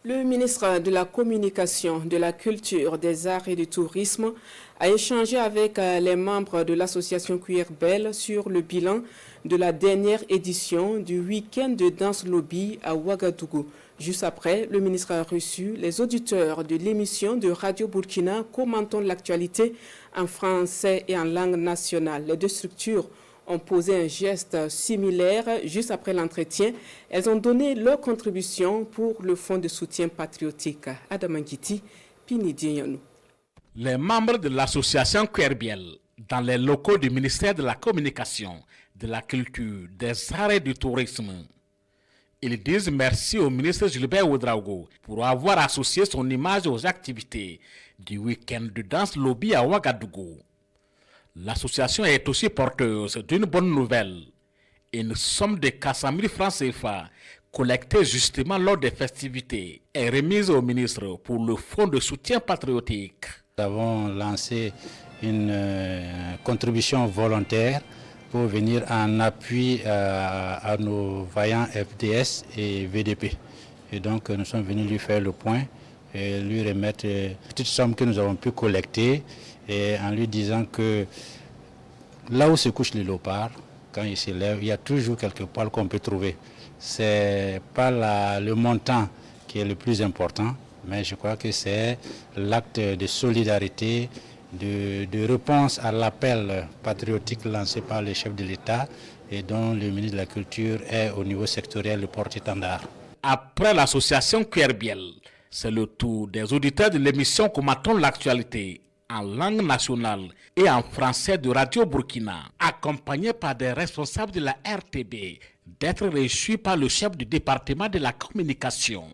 Le ministre de la Communication, de la Culture, des Arts et du Tourisme a échangé avec les membres de l'association Cuir Belle sur le bilan de la dernière édition du week-end de danse lobby à Ouagadougou. Juste après, le ministre a reçu les auditeurs de l'émission de Radio Burkina commentant l'actualité en français et en langue nationale. Les deux structures ont posé un geste similaire juste après l'entretien. Elles ont donné leur contribution pour le fonds de soutien patriotique. Adam Ngiti, Pinidi Yanou. Les membres de l'association Kwerbiel, dans les locaux du ministère de la Communication, de la Culture, des Arts et du Tourisme, ils disent merci au ministre Gilbert Ouedraogo pour avoir associé son image aux activités du week-end de danse lobby à Ouagadougou. L'association est aussi porteuse d'une bonne nouvelle. Une somme de 400 000 francs CFA collectée justement lors des festivités est remise au ministre pour le fonds de soutien patriotique. Nous avons lancé une contribution volontaire pour venir en appui à nos vaillants FDS et VDP. Et donc nous sommes venus lui faire le point et lui remettre une petite somme que nous avons pu collecter, et en lui disant que là où se couchent les léopards, quand ils se lèvent, il y a toujours quelques poils qu'on peut trouver. Ce n'est pas le montant qui est le plus important, mais je crois que c'est l'acte de solidarité, de réponse à l'appel patriotique lancé par le chef de l'État et dont le ministre de la Culture est au niveau sectoriel le porte-étendard. Après l'association Kwerbiel, c'est le tour des auditeurs de l'émission Commentons l'actualité en langue nationale et en français de Radio Burkina, accompagnés par des responsables de la RTB, d'être reçus par le chef du département de la communication.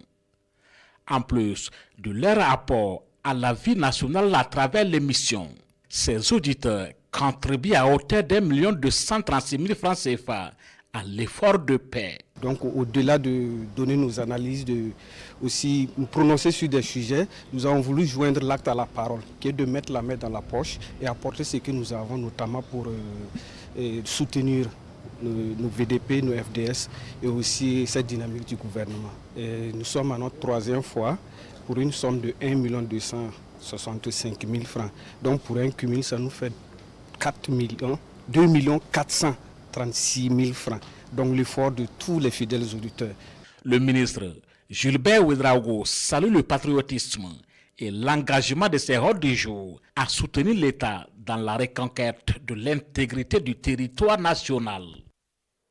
En plus de leur apport à la vie nationale à travers l'émission, ces auditeurs contribuent à hauteur d'1 236 000 francs CFA à l'effort de paix. Donc au-delà de donner nos analyses, de aussi nous prononcer sur des sujets, nous avons voulu joindre l'acte à la parole, qui est de mettre la main dans la poche et apporter ce que nous avons, notamment pour soutenir nos VDP, nos FDS et aussi cette dynamique du gouvernement. Et nous sommes à notre 3e fois pour une somme de 1 265 000 francs. Donc pour un cumul, ça nous fait 2 436 000 francs. Donc l'effort de tous les fidèles auditeurs. Le ministre Gilbert Ouedraogo salue le patriotisme et l'engagement de ses hôtes du jour à soutenir l'État dans la reconquête de l'intégrité du territoire national.